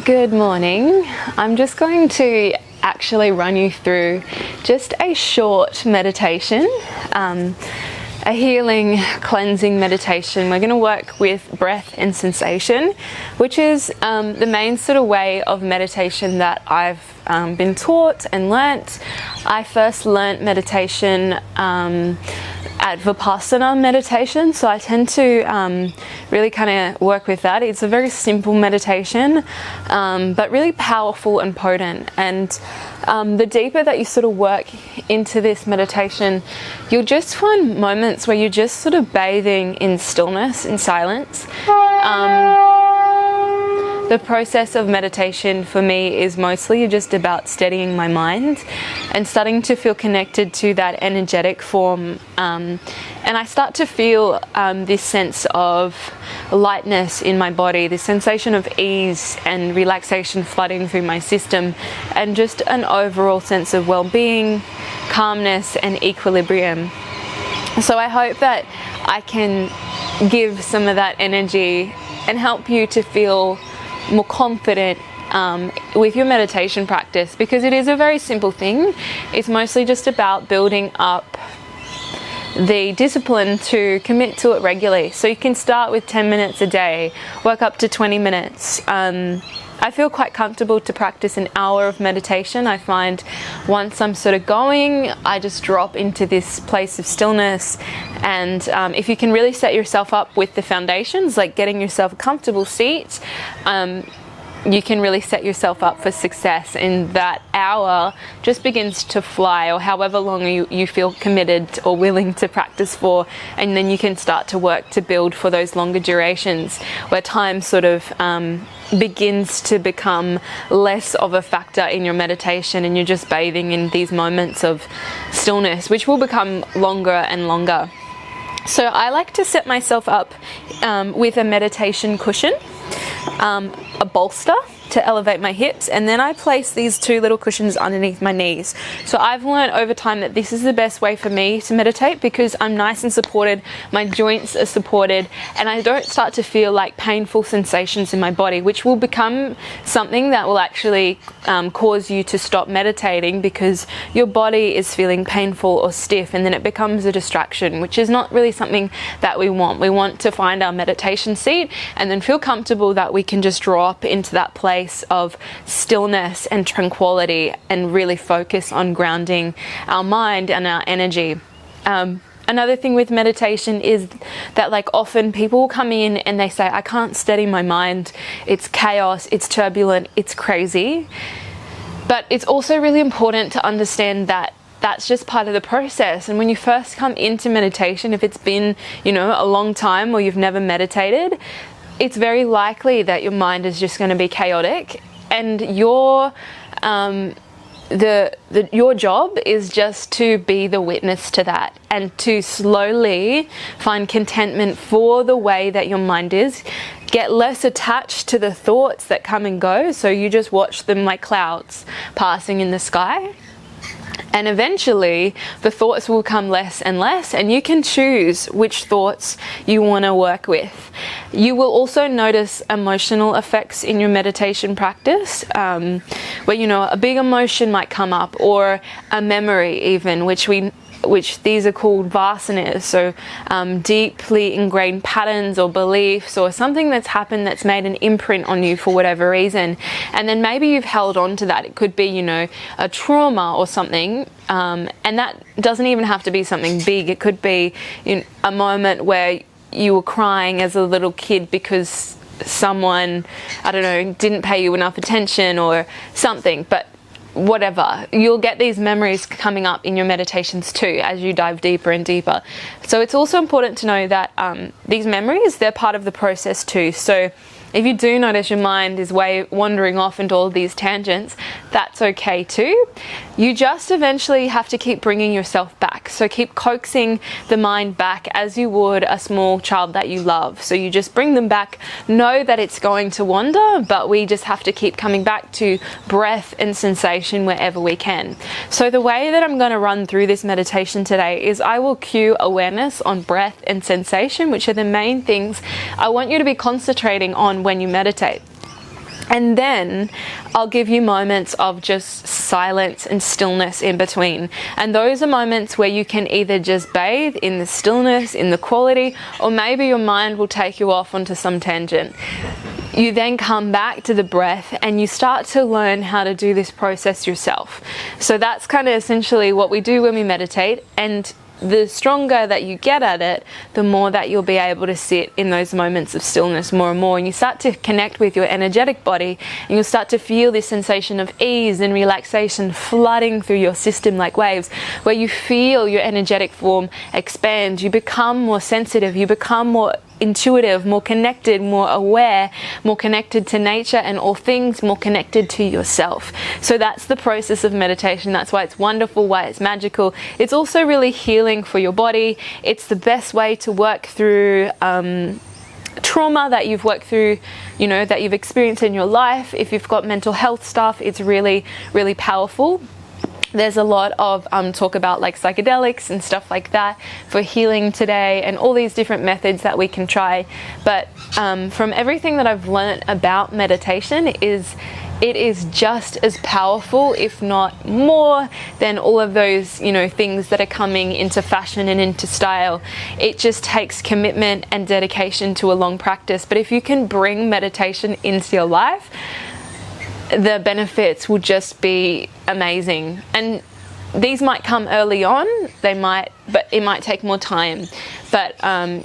Good morning. I'm just going to actually run you through just a short meditation, a healing, cleansing meditation. We're going to work with breath and sensation, which is the main sort of way of meditation that I've been taught and learnt. I first learnt meditation at Vipassana meditation, so I tend to really kind of work with that. It's a very simple meditation, but really powerful and potent. And the deeper that you sort of work into this meditation, you'll just find moments where you're just sort of bathing in stillness, in silence. The process of meditation for me is mostly just about steadying my mind and starting to feel connected to that energetic form. And I start to feel this sense of lightness in my body, this sensation of ease and relaxation flooding through my system, and just an overall sense of well-being, calmness and equilibrium. So I hope that I can give some of that energy and help you to feel more confident with your meditation practice, because it is a very simple thing. It's mostly just about building up the discipline to commit to it regularly. So you can start with 10 minutes a day, work up to 20 minutes. I feel quite comfortable to practice an hour of meditation. I find once I'm sort of going, I just drop into this place of stillness. And if you can really set yourself up with the foundations, like getting yourself a comfortable seat, you can really set yourself up for success, and that hour just begins to fly, or however long you feel committed or willing to practice for, and then you can start to work to build for those longer durations where time sort of begins to become less of a factor in your meditation, and you're just bathing in these moments of stillness, which will become longer and longer. So I like to set myself up with a meditation cushion, a bolster to elevate my hips, and then I place these two little cushions underneath my knees. So I've learned over time that this is the best way for me to meditate, because I'm nice and supported, my joints are supported, and I don't start to feel like painful sensations in my body, which will become something that will actually cause you to stop meditating, because your body is feeling painful or stiff, and then it becomes a distraction, which is not really something that we want. We want to find our meditation seat and then feel comfortable that we can just drop into that place of stillness and tranquility and really focus on grounding our mind and our energy. Another thing with meditation is that, like, often people will come in and they say, I can't steady my mind, it's chaos, it's turbulent, it's crazy. But it's also really important to understand that that's just part of the process. And when you first come into meditation, if it's been, a long time or you've never meditated, it's very likely that your mind is just going to be chaotic, and your job is just to be the witness to that, and to slowly find contentment for the way that your mind is. Get less attached to the thoughts that come and go, so you just watch them like clouds passing in the sky. And eventually the thoughts will come less and less, and you can choose which thoughts you want to work with. You will also notice emotional effects in your meditation practice, where a big emotion might come up, or a memory even, which these are called vasanas, so deeply ingrained patterns or beliefs, or something that's happened that's made an imprint on you for whatever reason. And then maybe you've held on to that. It could be, a trauma or something, and that doesn't even have to be something big. It could be a moment where you were crying as a little kid because someone, didn't pay you enough attention or something. But whatever, you'll get these memories coming up in your meditations too as you dive deeper and deeper. So it's also important to know that these memories, they're part of the process too. So if you do notice your mind is wandering off into all these tangents, that's okay too. You just eventually have to keep bringing yourself back. So keep coaxing the mind back as you would a small child that you love. So you just bring them back. Know that it's going to wander, but we just have to keep coming back to breath and sensation wherever we can. So the way that I'm going to run through this meditation today is I will cue awareness on breath and sensation, which are the main things I want you to be concentrating on when you meditate. And then I'll give you moments of just silence and stillness in between. And those are moments where you can either just bathe in the stillness, in the quality, or maybe your mind will take you off onto some tangent. You then come back to the breath and you start to learn how to do this process yourself. So that's kind of essentially what we do when we meditate. And the stronger that you get at it, the more that you'll be able to sit in those moments of stillness more and more. And you start to connect with your energetic body, and you'll start to feel this sensation of ease and relaxation flooding through your system like waves, where you feel your energetic form expand. You become more sensitive, you become more intuitive, more connected, more aware, more connected to nature and all things, more connected to yourself. So that's the process of meditation. That's why it's wonderful, why it's magical. It's also really healing for your body. It's the best way to work through trauma that you've worked through, that you've experienced in your life. If you've got mental health stuff, it's really, really powerful. There's a lot of talk about like psychedelics and stuff like that for healing today, and all these different methods that we can try. But from everything that I've learned about meditation, it is just as powerful, if not more, than all of those things that are coming into fashion and into style. It just takes commitment and dedication to a long practice. But if you can bring meditation into your life, the benefits will just be amazing. And these might come early on, but it might take more time. But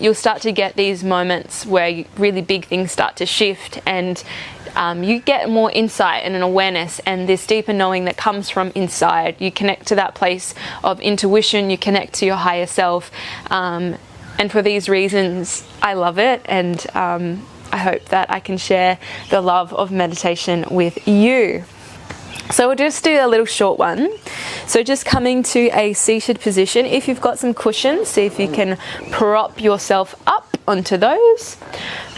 you'll start to get these moments where really big things start to shift, and you get more insight and an awareness and this deeper knowing that comes from inside. You connect to that place of intuition, you connect to your higher self. And for these reasons, I love it, and I hope that I can share the love of meditation with you. So we'll just do a little short one. So just coming to a seated position. If you've got some cushions, see if you can prop yourself up onto those.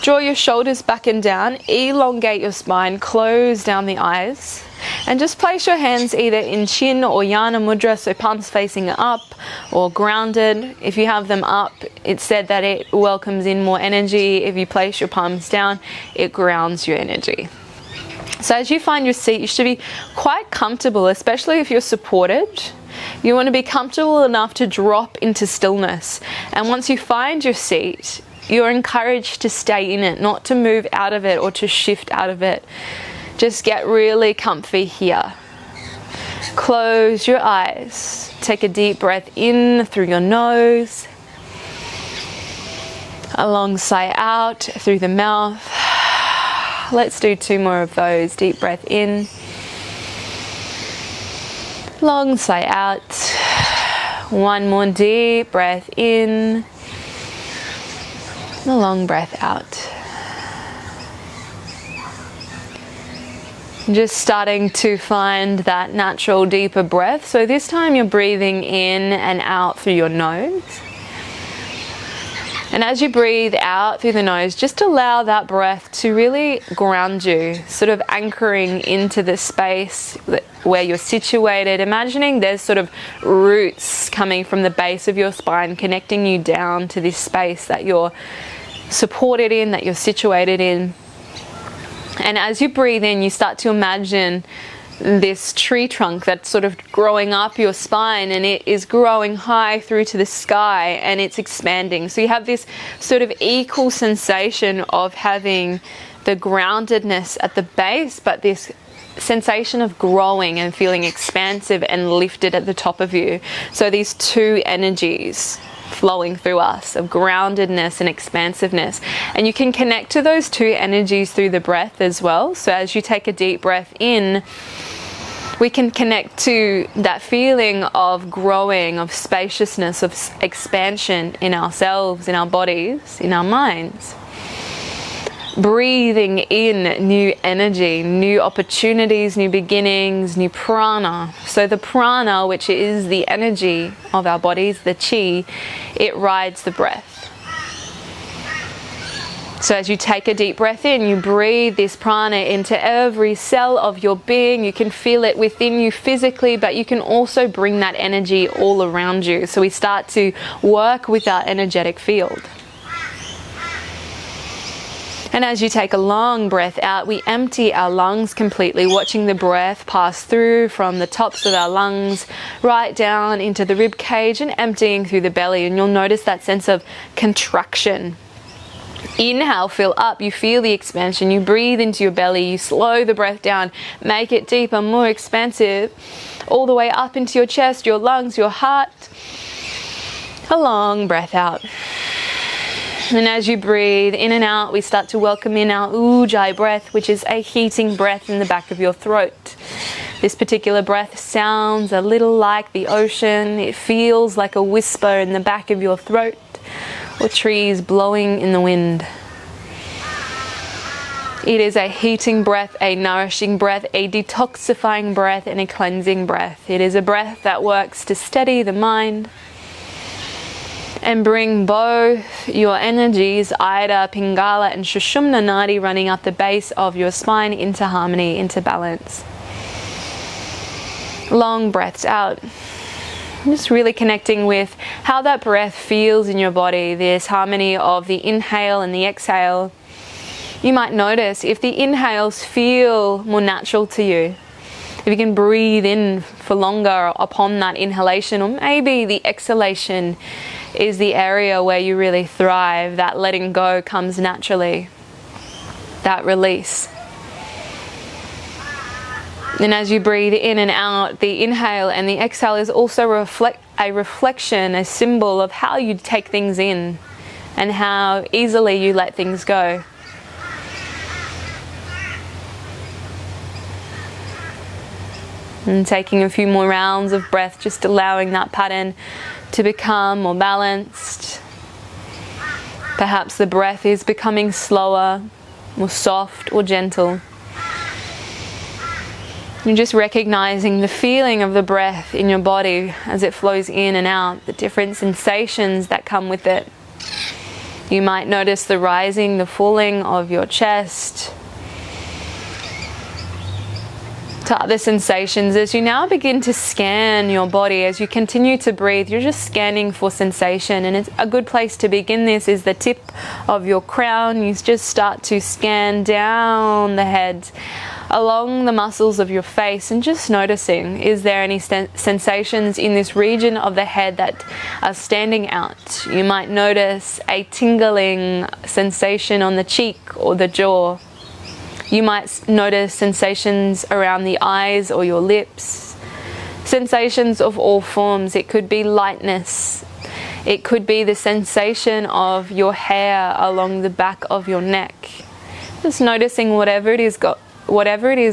Draw your shoulders back and down, elongate your spine, close down the eyes, and just place your hands either in chin or Jnana Mudra, so palms facing up, or grounded. If you have them up, it's said that it welcomes in more energy. If you place your palms down, it grounds your energy. So as you find your seat, you should be quite comfortable, especially if you're supported. You want to be comfortable enough to drop into stillness. And once you find your seat, you're encouraged to stay in it, not to move out of it or to shift out of it. Just get really comfy here. Close your eyes. Take a deep breath in through your nose. A long sigh out through the mouth. Let's do 2 more of those. Deep breath in. Long sigh out. 1 more deep breath in. A long breath out. Just starting to find that natural deeper breath. So this time you're breathing in and out through your nose. And as you breathe out through the nose, just allow that breath to really ground you, sort of anchoring into the space where you're situated. Imagining there's sort of roots coming from the base of your spine, connecting you down to this space that you're supported in, that you're situated in. And as you breathe in, you start to imagine this tree trunk that's sort of growing up your spine, and it is growing high through to the sky, and it's expanding. So you have this sort of equal sensation of having the groundedness at the base, but this sensation of growing and feeling expansive and lifted at the top of you. So these 2 energies flowing through us of groundedness and expansiveness. And you can connect to those 2 energies through the breath as well. So as you take a deep breath in, we can connect to that feeling of growing, of spaciousness, of expansion in ourselves, in our bodies, in our minds. Breathing in new energy, new opportunities, new beginnings, new prana. So the prana, which is the energy of our bodies, the chi, it rides the breath. So as you take a deep breath in, you breathe this prana into every cell of your being. You can feel it within you physically, but you can also bring that energy all around you. So we start to work with our energetic field. And as you take a long breath out, we empty our lungs completely, watching the breath pass through from the tops of our lungs right down into the rib cage and emptying through the belly. And you'll notice that sense of contraction. Inhale, fill up, you feel the expansion, you breathe into your belly, you slow the breath down, make it deeper, more expansive, all the way up into your chest, your lungs, your heart. A long breath out. And as you breathe in and out, we start to welcome in our ujjayi breath, which is a heating breath in the back of your throat. This particular breath sounds a little like the ocean. It feels like a whisper in the back of your throat, or trees blowing in the wind. It is a heating breath, a nourishing breath, a detoxifying breath, and a cleansing breath. It is a breath that works to steady the mind and bring both your energies, Ida, Pingala, and Sushumna Nadi, running up the base of your spine into harmony, into balance. Long breaths out. Just really connecting with how that breath feels in your body, this harmony of the inhale and the exhale. You might notice if the inhales feel more natural to you, if you can breathe in for longer upon that inhalation, or maybe the exhalation is the area where you really thrive, that letting go comes naturally, that release. And as you breathe in and out, the inhale and the exhale is also a reflection, a symbol of how you take things in and how easily you let things go. And taking a few more rounds of breath, just allowing that pattern to become more balanced. Perhaps the breath is becoming slower, more soft or gentle. You're just recognizing the feeling of the breath in your body as it flows in and out, the different sensations that come with it. You might notice the rising, the falling of your chest. To other sensations, as you now begin to scan your body, as you continue to breathe, you're just scanning for sensation. And it's a good place to begin this is the tip of your crown. You just start to scan down the head, along the muscles of your face, and just noticing, is there any sensations in this region of the head that are standing out? You might notice a tingling sensation on the cheek or the jaw. You might notice sensations around the eyes or your lips. Sensations of all forms. It could be lightness. It could be the sensation of your hair along the back of your neck. Just noticing whatever it is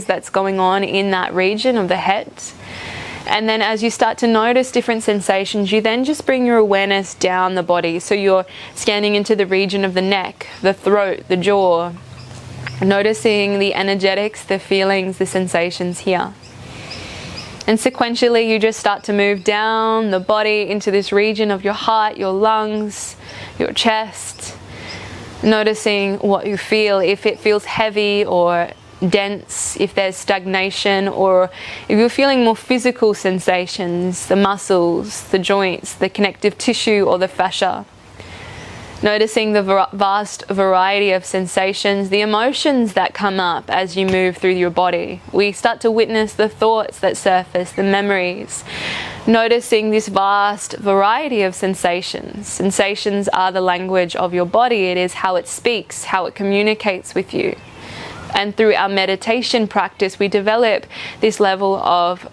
that's going on in that region of the head. And then as you start to notice different sensations, you then just bring your awareness down the body. So you're scanning into the region of the neck, the throat, the jaw, noticing the energetics, the feelings, the sensations here. And sequentially, you just start to move down the body into this region of your heart, your lungs, your chest, noticing what you feel, if it feels heavy or dense, if there's stagnation, or if you're feeling more physical sensations, the muscles, the joints, the connective tissue, or the fascia. Noticing the vast variety of sensations, the emotions that come up as you move through your body. We start to witness the thoughts that surface, the memories. Noticing this vast variety of sensations. Sensations are the language of your body. It is how it speaks, how it communicates with you. And through our meditation practice, we develop this level of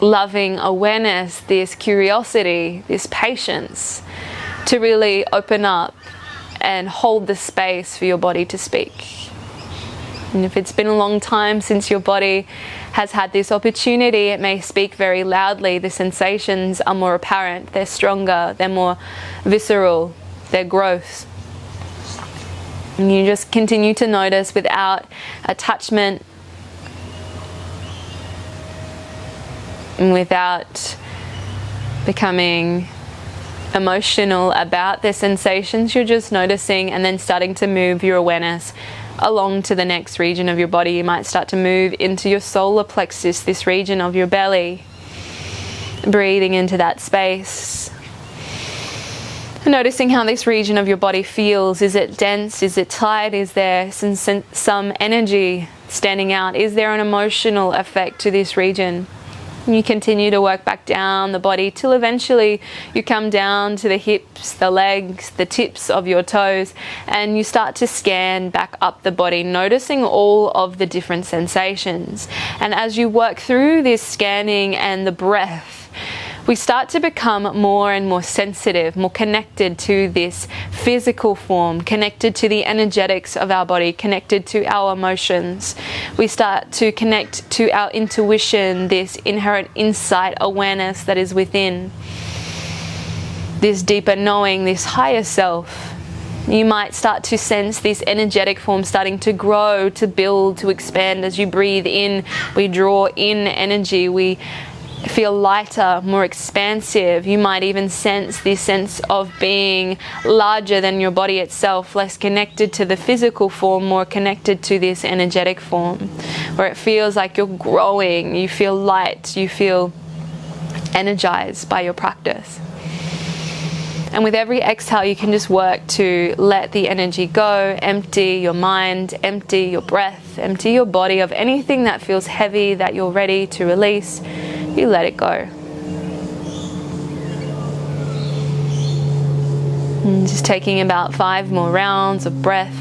loving awareness, this curiosity, this patience, to really open up and hold the space for your body to speak. And if it's been a long time since your body has had this opportunity, it may speak very loudly. The sensations are more apparent, they're stronger, they're more visceral, they're gross. And you just continue to notice without attachment and without becoming emotional about the sensations. You're just noticing and then starting to move your awareness along to the next region of your body. You might start to move into your solar plexus, this region of your belly, breathing into that space. Noticing how this region of your body feels. Is it dense? Is it tight? Is there some energy standing out? Is there an emotional effect to this region? And you continue to work back down the body till eventually you come down to the hips, the legs, the tips of your toes, and you start to scan back up the body, noticing all of the different sensations. And as you work through this scanning and the breath, we start to become more and more sensitive, more connected to this physical form, connected to the energetics of our body, connected to our emotions. We start to connect to our intuition, this inherent insight, awareness that is within, this deeper knowing, this higher self. You might start to sense this energetic form starting to grow, to build, to expand. As you breathe in, we draw in energy. We feel lighter, more expansive. You might even sense this sense of being larger than your body itself, less connected to the physical form, more connected to this energetic form, where it feels like you're growing, you feel light, you feel energized by your practice. And with every exhale, you can just work to let the energy go, empty your mind, empty your breath, empty your body of anything that feels heavy that you're ready to release. You let it go. And just taking about 5 more rounds of breath.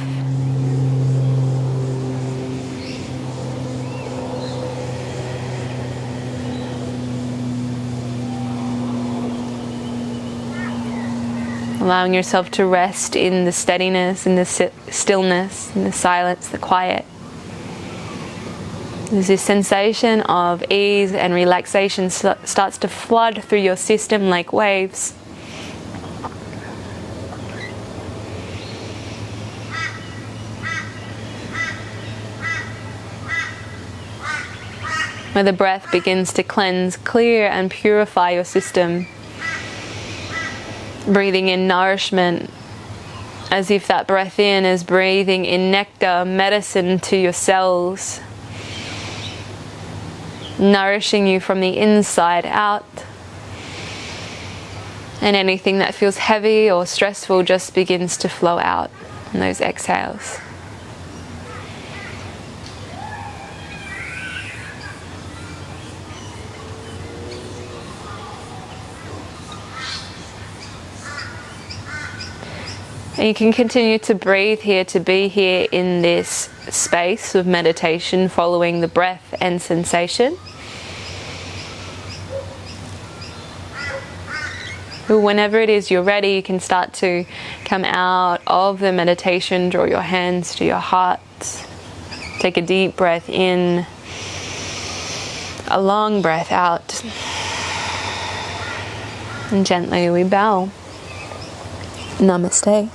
Allowing yourself to rest in the steadiness, in the stillness, in the silence, the quiet. There's this sensation of ease and relaxation starts to flood through your system like waves. Where the breath begins to cleanse, clear and purify your system. Breathing in nourishment, as if that breath in is breathing in nectar, medicine to your cells. Nourishing you from the inside out. And anything that feels heavy or stressful just begins to flow out in those exhales. And you can continue to breathe here, to be here in this space of meditation, following the breath and sensation. But whenever it is you're ready, you can start to come out of the meditation, draw your hands to your heart, take a deep breath in, a long breath out, and gently we bow. Namaste.